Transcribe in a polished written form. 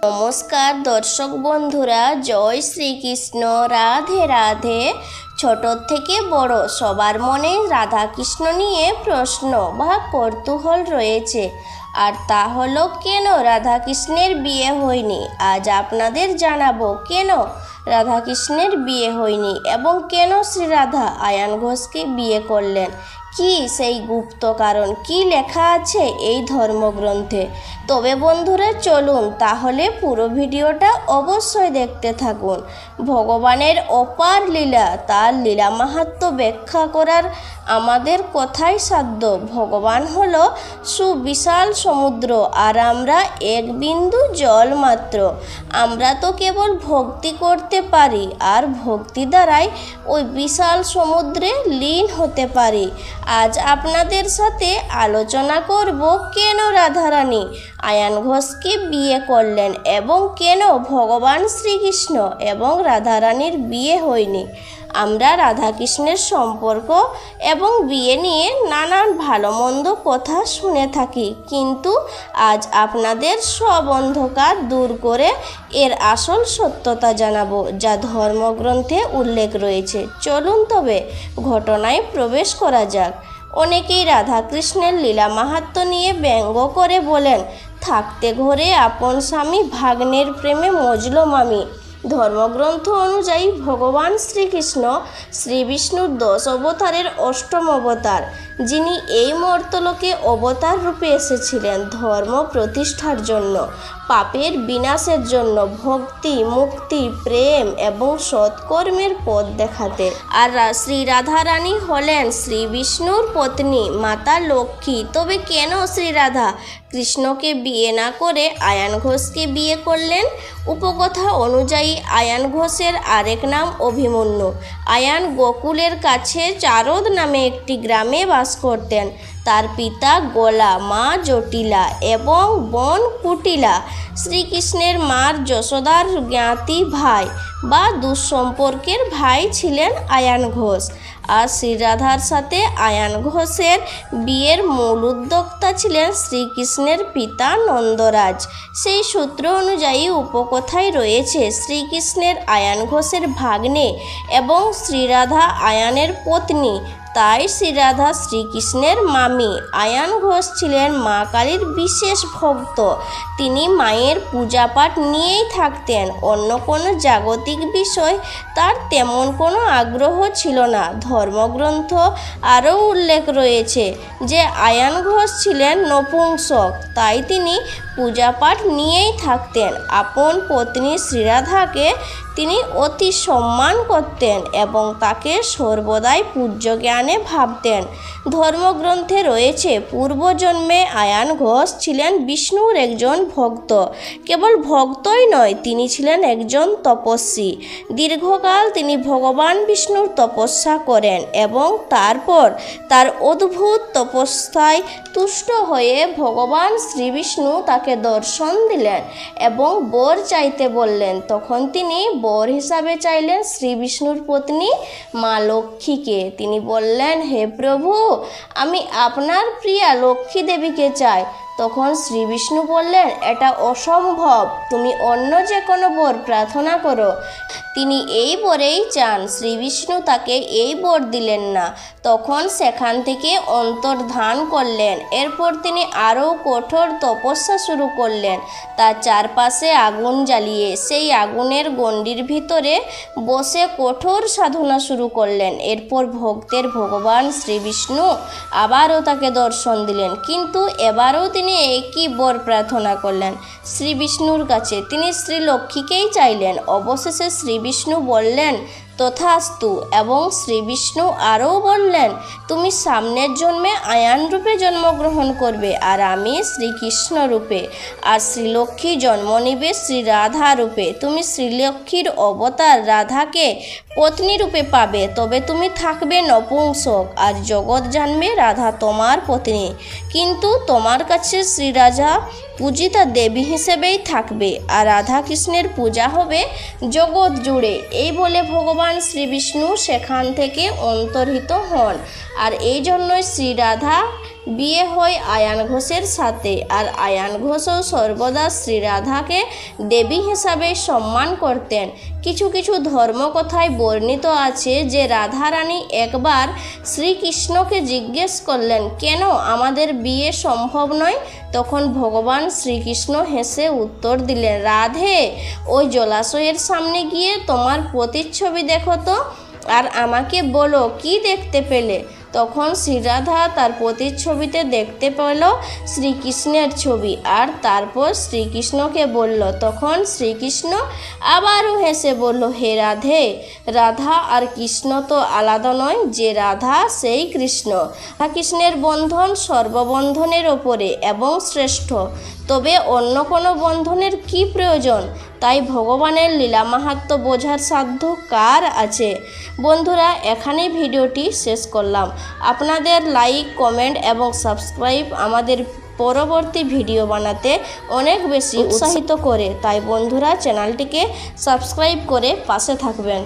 নমস্কার দর্শক বন্ধুরা, জয় শ্রীকৃষ্ণ। রাধে রাধে। ছোট থেকে বড় সবার মনে রাধাকৃষ্ণ নিয়ে প্রশ্ন বা কৌতূহল রয়েছে, আর তা হলো কেন রাধাকৃষ্ণের বিয়ে হয়নি। আজ আপনাদের জানাবো কেন রাধাকৃষ্ণের বিয়ে হয়নি এবং কেন শ্রী রাধা আয়ান ঘোষকে বিয়ে করলেন। কি সেই গুপ্ত কারণ, কি লেখা আছে এই ধর্মগ্রন্থে। তবে বন্ধুরা চলুন তাহলে পুরো ভিডিওটা অবশ্যই দেখতে থাকুন। ভগবানের অপার লীলা, তার লীলা মাহাত্ম্য ব্যাখ্যা করার আমাদের কথাই সাধ্য। ভগবান হলো সুবিশাল সমুদ্র আর আমরা এক বিন্দু জল মাত্র। আমরা তো কেবল ভক্তি করতে পারি আর ভক্তি দ্বারাই ওই বিশাল সমুদ্রে লীন হতে পারি। আজ আপনাদের সাথে আলোচনা করব কেন রাধারানী আয়ান ঘোষকে বিয়ে করলেন এবং কেন ভগবান শ্রীকৃষ্ণ এবং রাধারানীর বিয়ে হয়নি। আমরা রাধাকৃষ্ণের সম্পর্ক এবং বিয়ে নিয়ে নানান ভালো মন্দ কথা শুনে থাকি, কিন্তু আজ আপনাদের সব অন্ধকার দূর করে এর আসল সত্যতা জানাবো, যা ধর্মগ্রন্থে উল্লেখ রয়েছে। চলুন তবে ঘটনায় প্রবেশ করা যাক। অনেকেই রাধাকৃষ্ণের লীলা মাহাত্ম্য নিয়ে ব্যঙ্গ করে বলেন, থাকতে ঘরে আপন স্বামী, ভাগ্নের প্রেমে মজলো মামি। ধর্মগ্রন্থ অনুযায়ী ভগবান শ্রীকৃষ্ণ শ্রী বিষ্ণুর 10 অবতারের অষ্টম অবতার, যিনি এই মর্তলোকে অবতার রূপে এসেছিলেন ধর্ম প্রতিষ্ঠার জন্য, পাপের বিনাশের জন্য, ভক্তি, মুক্তি, প্রেম এবং সৎকর্মের পথ দেখাতে। আর শ্রী রাধারানী হলেন শ্রী বিষ্ণুর পত্নী মাতা লক্ষ্মী। তবে কেন শ্রী রাধা কৃষ্ণকে বিয়ে না করে আয়ান ঘোষকে বিয়ে করলেন? উপকথা অনুযায়ী আয়ান ঘোষের আরেক নাম অভিমন্যু। আয়ান গোকুলের কাছে চারদ নামে একটি গ্রামে বাস করতেন। তার পিতা গোলা, মা জটিলা এবং বোন কুটিলা। শ্রীকৃষ্ণের মার যশোদার জ্ঞাতি ভাই বা দুঃসম্পর্কের ভাই ছিলেন আয়ান ঘোষ। আর শ্রীরাধার সাথে আয়ান ঘোষের বিয়ের মূল উদ্যোক্তা ছিলেন শ্রীকৃষ্ণের পিতা নন্দরাজ। সেই সূত্র অনুযায়ী উপকথায় রয়েছে শ্রীকৃষ্ণের আয়ান ঘোষের ভাগ্নে এবং শ্রীরাধা আয়ানের পত্নী, তাই শ্রীরাধা শ্রীকৃষ্ণের মামি। আয়ান ঘোষ ছিলেন মা কালীর বিশেষ ভক্ত। তিনি মায়ের পূজাপাঠ নিয়েই থাকতেন, অন্য কোনো জাগতিক বিষয় তার তেমন কোনো আগ্রহ ছিল না। ধর্মগ্রন্থ আরও উল্লেখ রয়েছে যে আয়ান ঘোষ ছিলেন নপুংসক, তাই তিনি পূজাপাঠ নিয়েই থাকতেন। আপন পত্নী শ্রীরাধাকে তিনি অতি সম্মান করতেন এবং তাকে সর্বদাই পূজ্য জ্ঞানে ভাবতেন। ধর্মগ্রন্থে রয়েছে পূর্বজন্মে আয়ান ঘোষ ছিলেন বিষ্ণুর একজন ভক্ত। কেবল ভক্তই নয়, তিনি ছিলেন একজন তপস্বী। দীর্ঘকাল তিনি ভগবান বিষ্ণুর তপস্যা করেন এবং তারপর তার অদ্ভুত তপস্যায় তুষ্ট হয়ে ভগবান শ্রীবিষ্ণু তাকে দর্শন দিলেন এবং বর চাইতে বললেন। তখন তিনি বর হিসাবে চাইলেন শ্রী বিষ্ণুর পত্নী মা লক্ষ্মীকে। তিনি বললেন, হে প্রভু, আমি আপনার প্রিয়া লক্ষ্মী দেবীকে চাই। তখন শ্রী বিষ্ণু বললেন, এটা অসম্ভব, তুমি অন্য যে কোনো বর প্রার্থনা করো। তিনি এই বরেই চান। শ্রী বিষ্ণু তাকে এই বর দিলেন না। তখন সেখান থেকে অন্তর্ধান করলেন। এরপর তিনি আরও কঠোর তপস্যা শুরু করলেন। তার চারপাশে আগুন জ্বালিয়ে সেই আগুনের গণ্ডির ভিতরে বসে কঠোর সাধনা শুরু করলেন। এরপর ভক্তের ভগবান শ্রী বিষ্ণু আবারও তাকে দর্শন দিলেন, কিন্তু এবারও তিনি একই বর প্রার্থনা করলেন শ্রী বিষ্ণুর কাছে। তিনি শ্রী লক্ষ্মীকেই চাইলেন। অবশেষে শ্রী বিষ্ণু বললেন, তথাস্তু। এবং শ্রী বিষ্ণু আরও বললেন, তুমি সামনের জন্মে আয়ান রূপে জন্মগ্রহণ করবে আর আমি শ্রীকৃষ্ণ রূপে, আর শ্রীলক্ষ্মী জন্ম নিবে শ্রী রাধা রূপে। তুমি শ্রীলক্ষ্মীর অবতার রাধাকে পত্নী রূপে পাবে, তবে তুমি থাকবে নপুংসক আর জগৎ জানবে রাধা তোমার পত্নী, কিন্তু তোমার কাছে শ্রীরাধা পূজিতা দেবী হিসেবেই থাকবে আর রাধাকৃষ্ণের পূজা হবে জগৎ জুড়ে। এই বলে ভগবান শ্রী বিষ্ণু সেখান থেকে অন্তর্হিত হন। আর এই জন্যই শ্রী রাধা বিয়ে হয় আয়ান ঘোষের সাথে। আর আয়ান ঘোষও সর্বদা শ্রীরাধাকে দেবী হিসাবে সম্মান করতেন। কিছু কিছু ধর্মকথায় বর্ণিত আছে যে রাধারানী একবার শ্রীকৃষ্ণকে জিজ্ঞেস করলেন, কেন আমাদের বিয়ে সম্ভব নয়? তখন ভগবান শ্রীকৃষ্ণ হেসে উত্তর দিলেন, রাধে, ওই জলাশয়ের সামনে গিয়ে তোমার প্রতিচ্ছবি দেখো তো, আর আমাকে বলো কি দেখতে পেলে। তখন শ্রীরাধা তার প্রতিচ্ছবিতে দেখতে পেল শ্রীকৃষ্ণের ছবি, আর তারপর শ্রীকৃষ্ণকে বলল। তখন শ্রীকৃষ্ণ আবারও হেসে বলল, হে রাধে, রাধা আর কৃষ্ণ তো আলাদা নয়, যে রাধা সেই কৃষ্ণ। কৃষ্ণের বন্ধন সর্ববন্ধনের ওপরে এবং শ্রেষ্ঠ, তবে অন্য কোনো বন্ধনের কি প্রয়োজন? তাই ভগবানের লীলা মাহাত্ম্য বোঝার সাধ্য কার আছে? বন্ধুরা, এখানেই ভিডিওটি শেষ করলাম। আপনাদের লাইক, কমেন্ট এবং সাবস্ক্রাইব আমাদের পরবর্তী ভিডিও বানাতে অনেক বেশি উৎসাহিত করে। তাই বন্ধুরা, চ্যানেলটিকে সাবস্ক্রাইব করে পাশে থাকবেন।